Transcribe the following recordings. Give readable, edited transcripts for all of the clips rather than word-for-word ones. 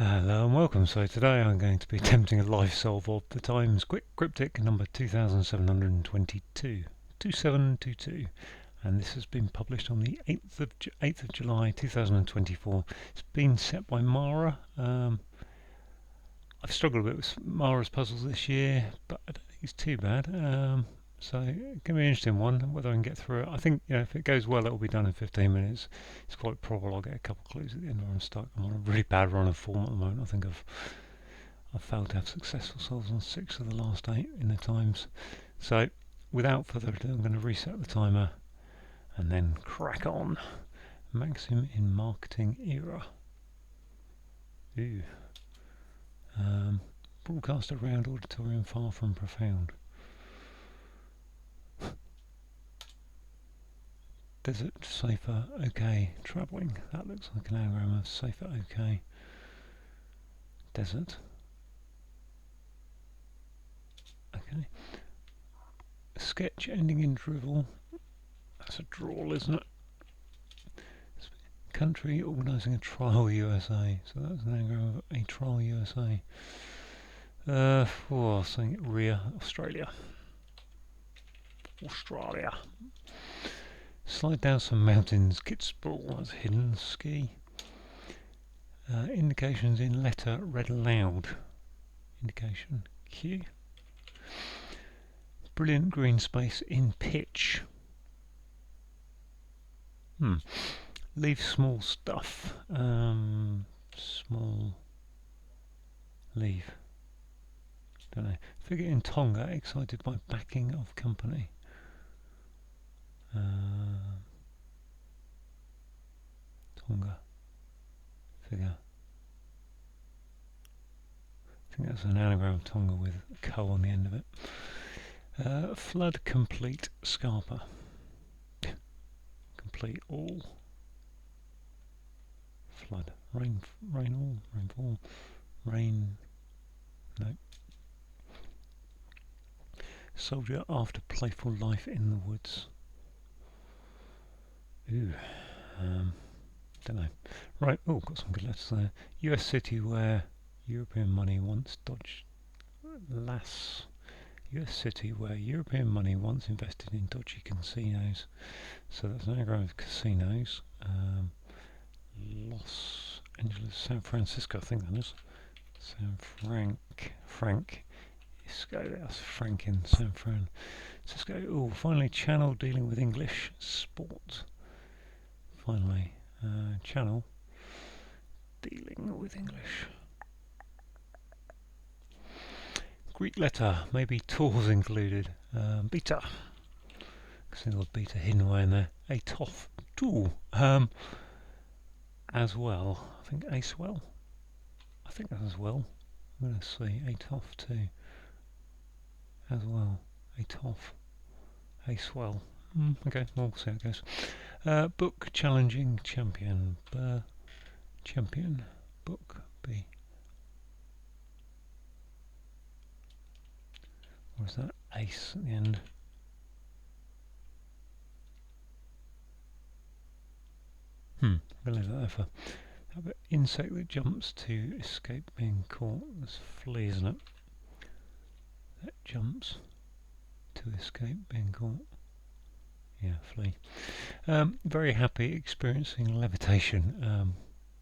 Hello and welcome. So today I'm going to be attempting a live solve of the Times Quick Cryptic number 2722, 2722, and this has been published on the 8th of July 2024. It's been set by Mara. I've struggled a bit with Mara's puzzles this year, but I don't think it's too bad. So it can be an interesting one, whether I can get through it. I think if it goes well, it will be done in 15 minutes. It's quite probable I'll get a couple of clues at the end where I'm stuck. I'm on a really bad run of form at the moment. I think I've failed to have successful solves on 6 of the last 8 in the Times. So without further ado, I'm going to reset the timer and then crack on. Maxim in marketing era. Ooh. Broadcast around auditorium far from profound. Desert, safer, okay. Travelling, that looks like an anagram of safer, okay. Desert. Okay. Sketch ending in drivel. That's a drawl, isn't it? Country organising a trial USA. So that's an anagram of a trial USA. Saying rear, Australia. Slide down some mountains, Kitsball, that's hidden, ski. Indications in letter read aloud. Indication Q. Brilliant green space in pitch. Leave small stuff. Small. Leave. Don't know. Figure in Tonga excited by backing of company. Tonga. Figure. I think that's an anagram of Tonga with a co on the end of it. Flood complete Scarpa. Complete all. Flood. Rain all. Rainfall. Rain. No. Soldier after playful life in the woods. Ooh. Don't know. Right. Oh, got some good letters there. US city where European money once dodged. Lass. US city where European money once invested in dodgy casinos. So that's an anagram of casinos. Los Angeles, San Francisco, I think that is. San Francisco, that's Frank in San Francisco. Oh, finally, channel dealing with English sport. Finally, channel dealing with English. Greek letter, maybe tools included. Beta. Single beta hidden away in there. A toff tool. As well. I think ace well. I think that's as well. I'm going to see a toff too. As well. A toff. A swell. Okay, we'll see how it goes. Book challenging champion. Champion. Book B. Or is that ace at the end? I'm going to leave that there for. How about insect that jumps to escape being caught? That's flea, isn't it? That jumps to escape being caught. Yeah, flea. Very happy experiencing levitation.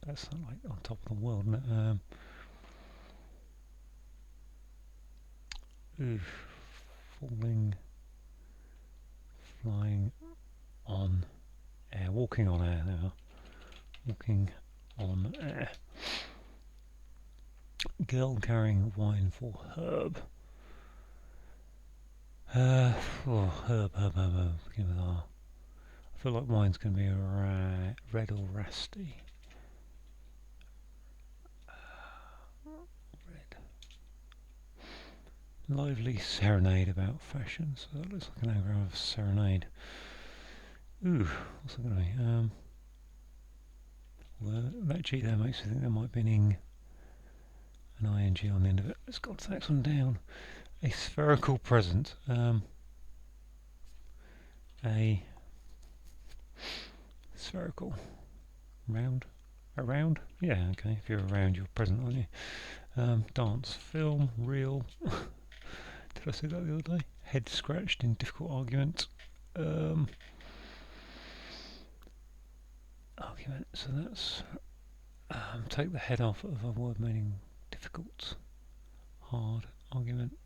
That's like on top of the world, isn't it? Falling, flying on air, walking on air. There we are. Walking on air. Girl carrying wine for herb. Herb. Begin with R. I feel like wine's going to be red or rusty. Red. Lively serenade about fashion. So that looks like an anagram of serenade. Ooh, what's that going to be? Well, that G there makes me think there might be an ing on the end of it. Let's go to the next one down. A spherical present. A spherical. Round. Around? Yeah, okay. If you're around, you're present, aren't you? Dance, film, reel. Did I say that the other day? Head scratched in difficult argument. Argument. So that's take the head off of a word meaning difficult, hard argument.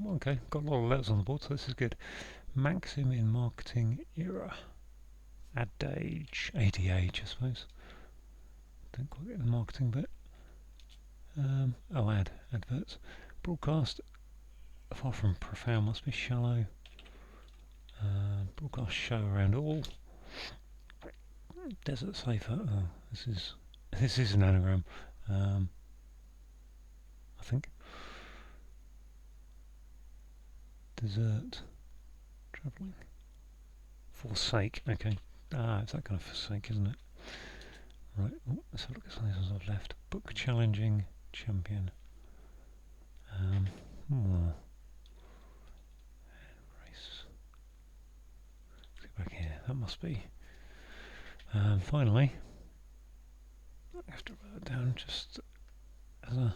Okay, got a lot of letters on the board, so this is good. Maxim in marketing era. Adage, ADH, I suppose. Don't quite get the marketing bit. Adverts. Broadcast, far from profound, must be shallow. Broadcast show around all. Desert safer. Oh, this is an anagram. I think. Desert. Travelling. Forsake. Okay. It's that kind of forsake, isn't it? Right. Let's have a look at some of these ones I've left. Book challenging champion. Race. Let's get back here. That must be. Finally, I have to write that down just as a.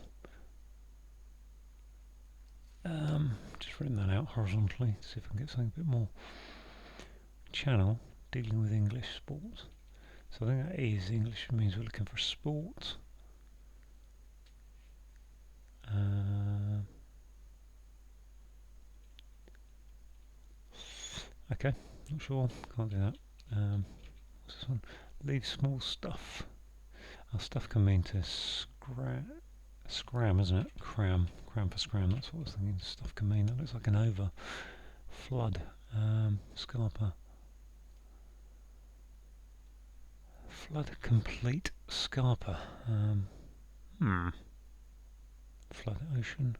Just written that out horizontally. See if I can get something a bit more. Channel dealing with English sport. So I think that is English means we're looking for sport. Okay, not sure. Can't do that. What's this one? Leave small stuff. Our stuff can mean to scram, isn't it? Cram for scram. That's what I was thinking. Stuff can mean. That looks like an over. Flood. Scarper. Flood complete scarper. Flood ocean.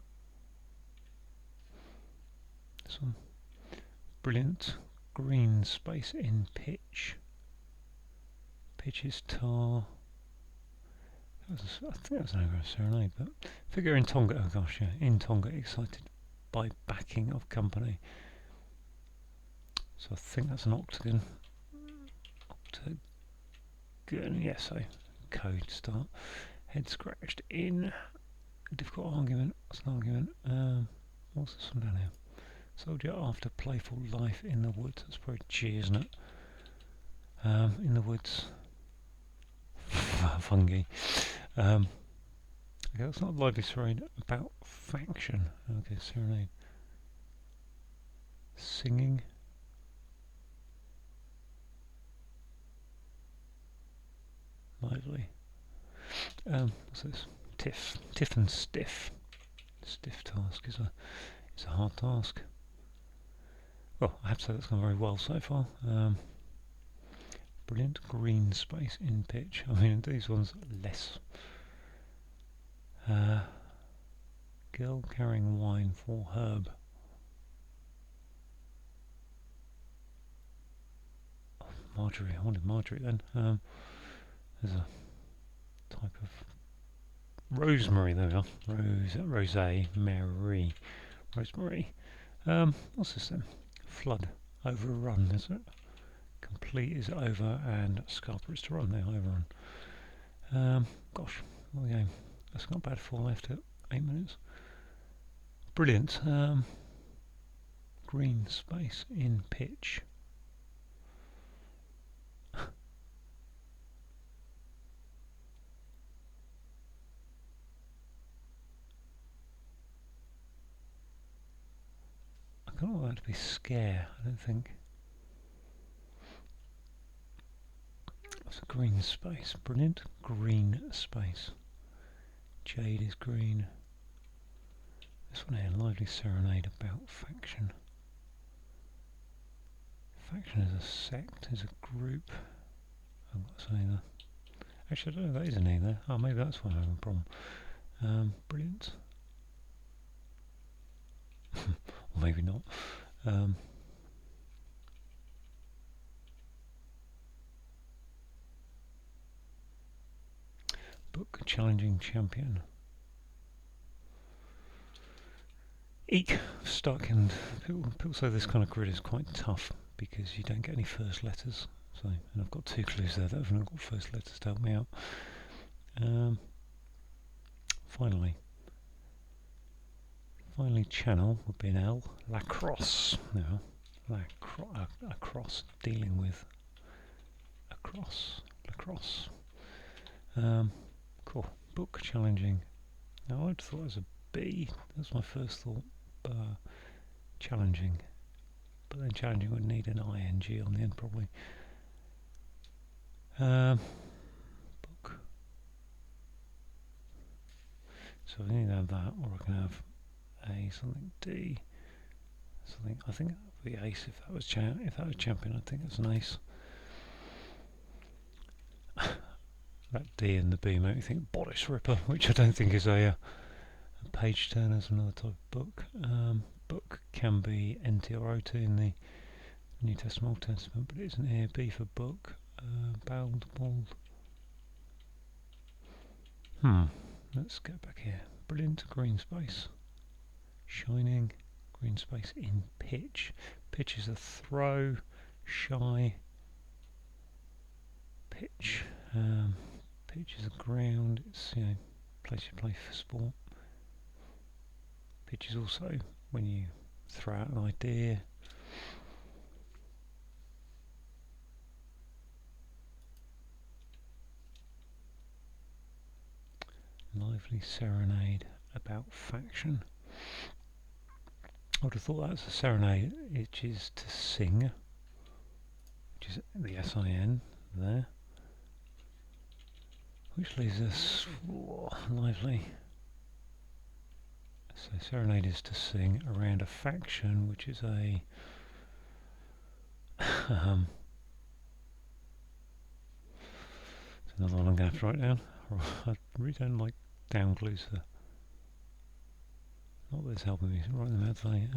This one. Brilliant. Green space in pitch. Pitch is tar. I think that was an anagram serenade, but figure in Tonga. Oh gosh, yeah, in Tonga, excited by backing of company. So I think that's an octagon. Octagon, yes. So code start. Head scratched in. Difficult argument. What's an argument? What's this one down here? Soldier after playful life in the woods. That's probably G, isn't it? In the woods. Fungi. Okay, that's not lively serenade. About faction. Okay, serenade. Singing. Lively. What's this? Tiff. Tiff and stiff. Stiff task is a hard task. Well, I have to say that's gone very well so far. Brilliant. Green space in pitch. I mean, these ones less. Girl carrying wine for Herb. Oh, Marjorie. I wanted Marjorie then. There's a type of rosemary. There we are. Rosé. Mary. Rosemary. What's this then? Flood. Overrun, is it? Complete is over and Scarper is to run. There, overrun. Gosh, what a game. That's not bad for left at 8 minutes. Brilliant. Green space in pitch. I can't want that to be scare, I don't think. That's a green space. Brilliant. Green space. Jade is green. This one here, lively serenade about faction. Faction is a sect, is a group. I've got to say that. Actually, I don't know if that is an E there. Oh, maybe that's why I'm having a problem. Brilliant. Or maybe not. Book challenging champion. Eek, stuck, and people say this kind of grid is quite tough because you don't get any first letters. So, and I've got 2 clues there that have not got first letters to help me out. Finally, channel would be an L. Lacrosse. Now, across, dealing with lacrosse. Cool. Book, challenging. Now I'd thought it was a B. That's my first thought. Challenging. But then challenging would need an ing on the end probably. Book. So I need to have that, or I can have A, something D, something. I think that would be ace if that was champion. I think it's an ace. That D and the B make me think bodice ripper, which I don't think is a page turner. Is another type of book. Book can be NT or OT in the New Testament, Old Testament, but it isn't here. B for book. Bald. Let's go back here. Brilliant green space. Shining green space in pitch. Pitch is a throw. Shy. Pitch. Pitch is a ground. It's place you play for sport. Pitch is also when you throw out an idea. Lively serenade about faction. I would have thought that's a serenade, which is to sing, which is the S-I-N there. Which leaves us lively. So serenade is to sing around a faction, which is a it's another one I'm going to have to write down. I really don't like down clues. Not that it's helping me write them out today.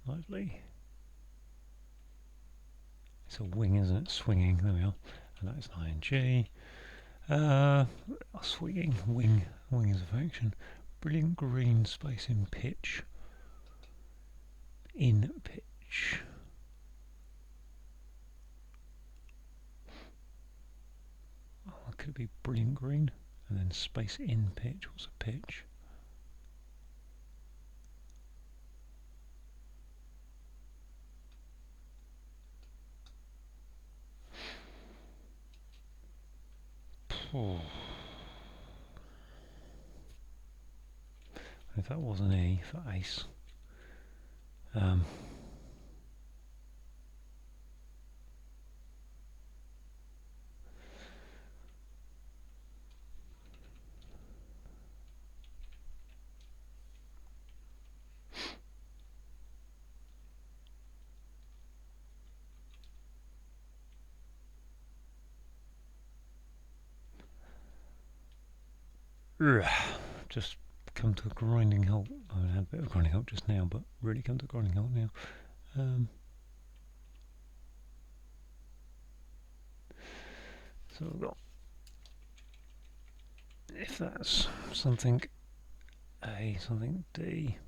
Lively. It's a wing, isn't it? Swinging. There we are. And that is an ing. Swinging. Wing. Wing is a faction. Brilliant green space in pitch. In pitch. Could it be brilliant green and then space in pitch? What's a pitch? If that was an E for ace, just come to a grinding halt. I had a bit of a grinding halt just now, but really come to a grinding halt now. So we've got, if that's something A, something D,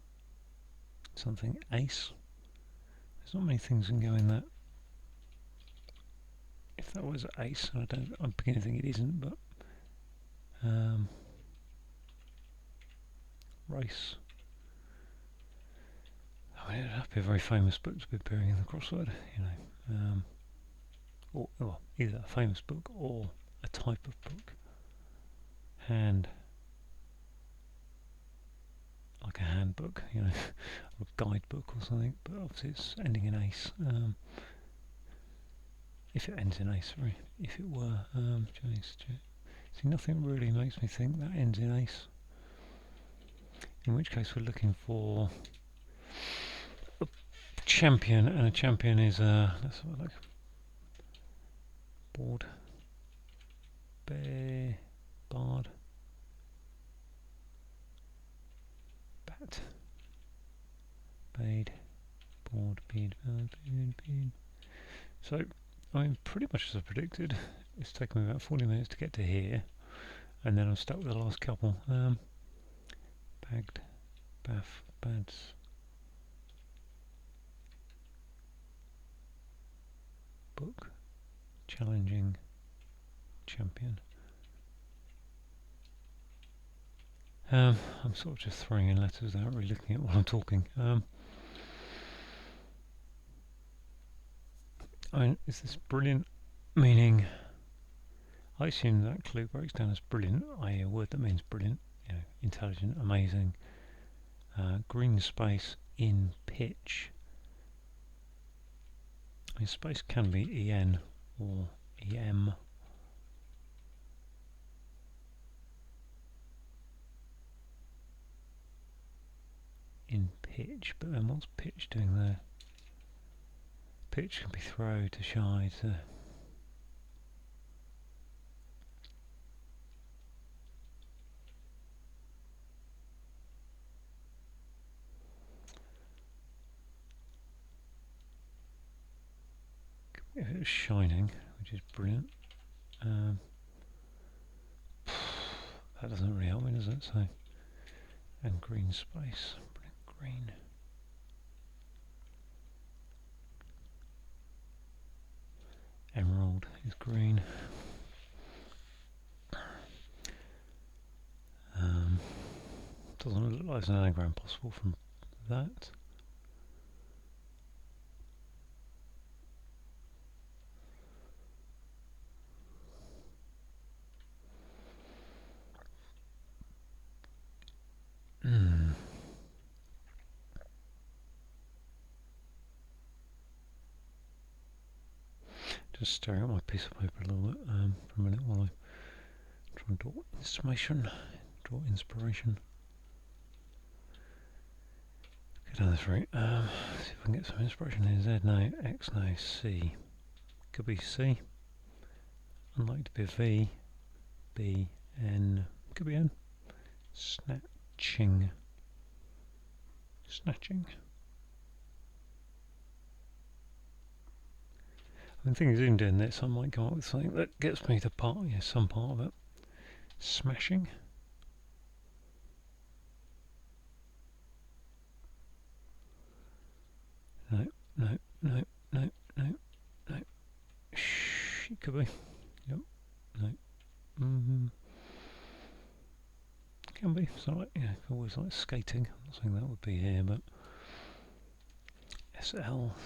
something ace. There's not many things can go in that. If that was ace, I'm beginning to think it isn't, but race. I mean, it'd have to be a very famous book to be appearing in the crossword, or either a famous book or a type of book. Hand, like a handbook, or a guidebook or something, but obviously it's ending in ace. If it ends in ace, sorry. If it were, see, nothing really makes me think that ends in ace. In which case we're looking for a champion, and a champion is let's have a look. Board, bear, bard, bat, bade, board, bead, bead. So, I mean, pretty much as I predicted. It's taken me about 40 minutes to get to here, and then I'm stuck with the last couple. Bagged, baff, bads, Book challenging champion. I'm sort of just throwing in letters without really looking at what I'm talking. Is this brilliant? Meaning, I assume that clue breaks down as brilliant, i.e. a word that means brilliant, intelligent, amazing. Green space in pitch. I mean, space can be en or em. In pitch, but then what's pitch doing there? Pitch can be throw, to shy, to... If it was shining, which is brilliant. That doesn't really help me, does it? So, and green space, brilliant green. Emerald is green. Doesn't look like there's an anagram possible from that. Just staring at my piece of paper a little bit for a minute while I try and draw inspiration. Go down this route. See if I can get some inspiration here. Z no, X no, C. Could be C. Unlikely to be V. B, N. Could be N. Snatching. I mean, the thing is, in doing this, I might come up with something that gets me to some part of it. Smashing. No. Shh, it could be. Yep. No. Can be. So, like, always like skating. I'm not saying that would be here, but SL /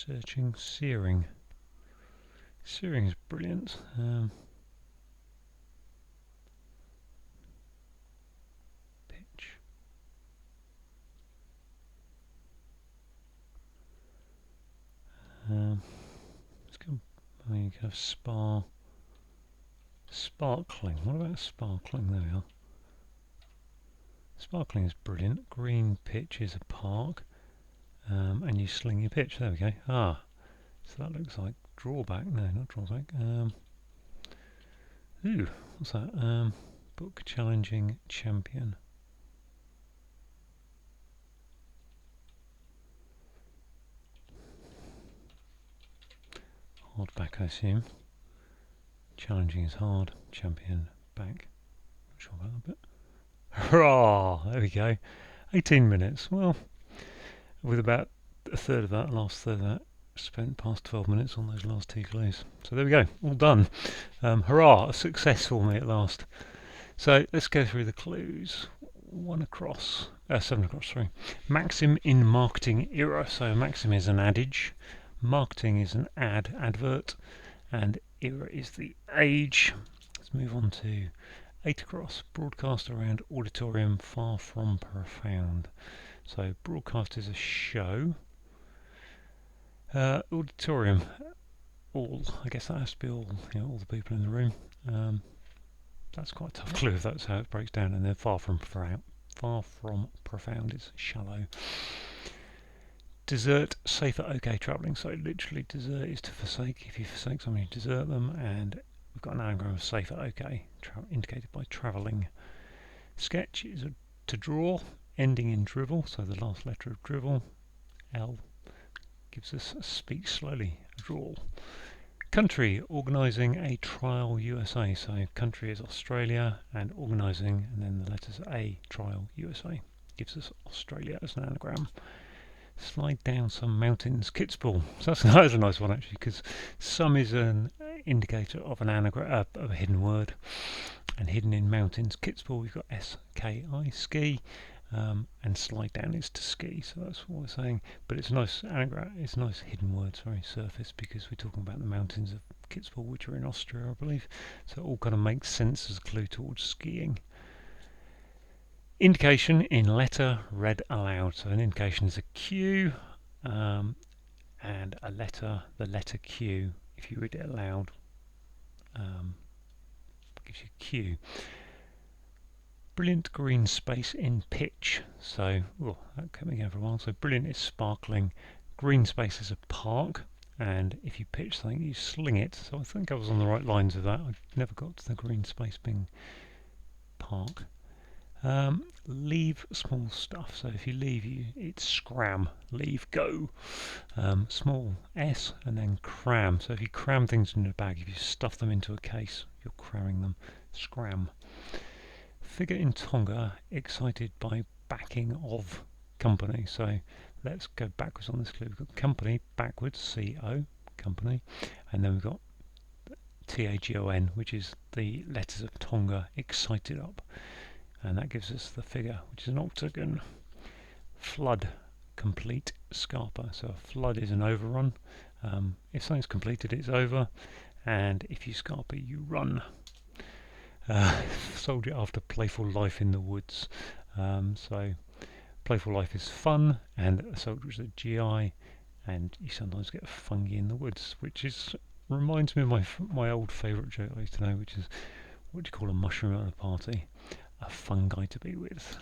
searching, searing. Searing is brilliant. Pitch. Let's go. I mean, you can have sparkling. What about sparkling? There we are. Sparkling is brilliant. Green pitch is a park. And you sling your pitch. There we go. So that looks like drawback. No, not drawback. Ooh, what's that? Book challenging champion. Hard back, I assume. Challenging is hard. Champion back. Not sure about that bit. Hurrah! There we go. 18 minutes. Well, with about a third of that, last third of that, spent past 12 minutes on those last two clues. So there we go, all done. Hurrah, a success for me at last. So let's go through the clues. 7 across, sorry. Maxim in marketing era. So maxim is an adage, marketing is an advert, and era is the age. Let's move on to 8 across. Broadcast around auditorium, far from profound. So broadcast is a show. Auditorium, all. I guess that has to be all. All the people in the room. That's quite a tough clue if that's how it breaks down. And then far from profound is shallow. Desert, safer, okay, travelling. So literally, desert is to forsake. If you forsake somebody, you desert them. And we've got an anagram of safer, okay, indicated by travelling. Sketch is to draw, ending in drivel. So the last letter of drivel, L, gives us speak slowly, drawl. Country, organising a trial USA. So country is Australia, and organising, and then the letters A, trial USA. Gives us Australia as an anagram. Slide down some mountains, Kitzbühel. So that's a nice one actually, because some is an indicator of an anagram, of a hidden word, and hidden in mountains, Kitzbühel, we've got S-K-I, ski, and slide down is to ski. So that's what we're saying. But it's a nice anagram. It's a nice hidden word, sorry, surface, because we're talking about the mountains of Kitzbühel, which are in Austria, I believe. So it all kind of makes sense as a clue towards skiing. Indication in letter read aloud. So an indication is a Q, and a letter, the letter Q, if you read it aloud, gives you Q. Brilliant green space in pitch. So, that kept me going for a while. So brilliant is sparkling. Green space is a park, and if you pitch something, you sling it. So I think I was on the right lines of that. I never got to the green space being park. Leave small stuff. So if you leave, it's scram. Leave, go. Small S and then cram. So if you cram things into a bag, if you stuff them into a case, you're cramming them. Scram. Figure in Tonga, excited by backing of company. So let's go backwards on this clue. We've got company, backwards, C-O, company. And then we've got T-A-G-O-N, which is the letters of Tonga, excited up. And that gives us the figure, which is an octagon. Flood, complete, scarper. So a flood is an overrun. If something's completed, it's over. And if you scarper, you run. Soldier after playful life in the woods. So playful life is fun, and a soldier is a GI, and you sometimes get fungi in the woods, which reminds me of my old favourite joke I used to know, which is, what do you call a mushroom at a party? A fungi to be with.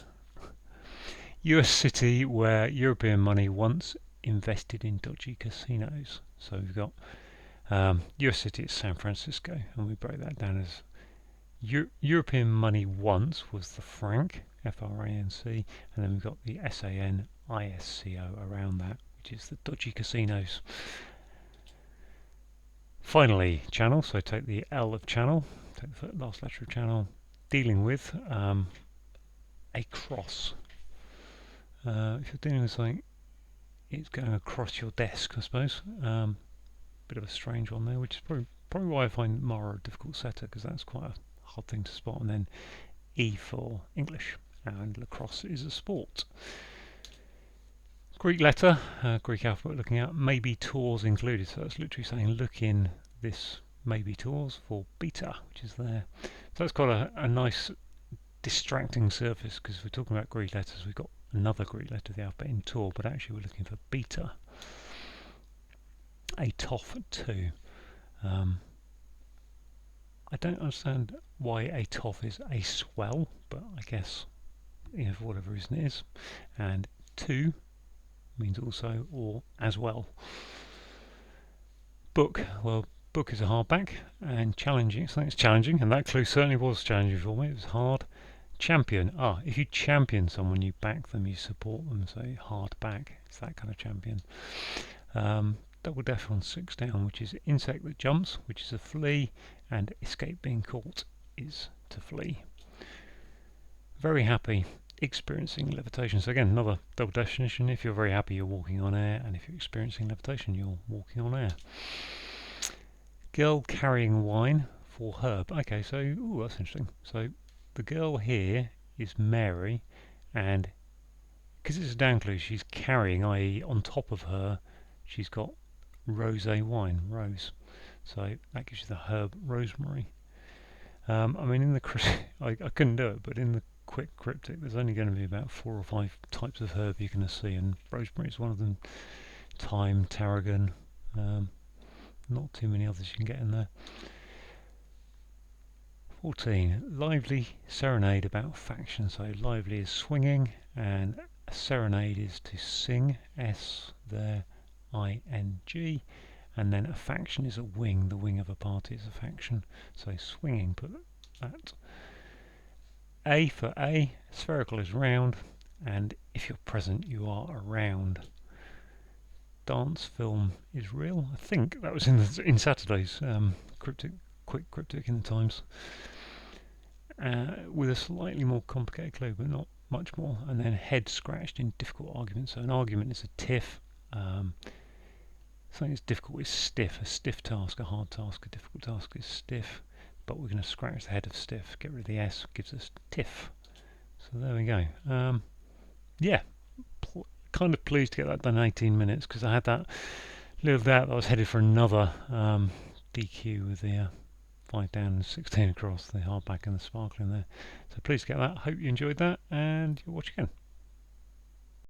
US city where European money once invested in dodgy casinos. So we've got US city is San Francisco, and we break that down as European money once was the franc, F-R-A-N-C, and then we've got the S-A-N-I-S-C-O around that, which is the dodgy casinos. Finally, channel, so take the L of channel, take the last letter of channel, dealing with a cross. If you're dealing with something, it's going across your desk, I suppose. Bit of a strange one there, which is probably why I find Mara a difficult setter, because that's quite a hard thing to spot. And then E for English, and lacrosse is a sport. Greek letter, Greek alphabet looking at, maybe tours included. So that's literally saying look in this maybe tours for beta, which is there. So that's got a nice distracting surface, because we're talking about Greek letters. We've got another Greek letter of the alphabet in tour, but actually we're looking for beta. A toff too. I don't understand why a toff is a swell, but I guess, for whatever reason it is. And to means also or as well. Book, well, book is a hardback, and challenging, something's challenging, and that clue certainly was challenging for me. It was hard. Champion, if you champion someone, you back them, you support them, so hard back, it's that kind of champion. Double dash on 6 down, which is insect that jumps, which is a flea, and escape being caught is to flee. Very happy, experiencing levitation. So again, another double definition. If you're very happy, you're walking on air, and if you're experiencing levitation, you're walking on air. Girl carrying wine for herb. Okay, so that's interesting. So the girl here is Mary, and because it's a down clue, she's carrying, i.e. on top of her, she's got rosé wine, rose. So that gives you the herb rosemary. I mean, in the I couldn't do it, but in the quick cryptic, there's only going to be about 4 or 5 types of herb you're going to see, and rosemary is one of them. Thyme, tarragon, not too many others you can get in there. 14. Lively serenade about faction. So lively is swinging, and a serenade is to sing. S there, I-N-G. And then a faction is a wing. The wing of a party is a faction. So swinging, put that. A for A. Spherical is round, and if you're present, you are around. dance film is real. I think that was in Saturday's quick cryptic in the Times, with a slightly more complicated clue, but not much more. And then head scratched in difficult arguments. So an argument is a tiff. Something that's difficult is stiff. A stiff task, a hard task, a difficult task is stiff. But we're going to scratch the head of stiff, get rid of the S, gives us tiff. So there we go. Yeah, kind of pleased to get that done in 18 minutes, because I had that little doubt that I was headed for another DQ with the 5 down and 16 across, the hardback and the sparkle in there. So pleased to get that. Hope you enjoyed that, and you'll watch again.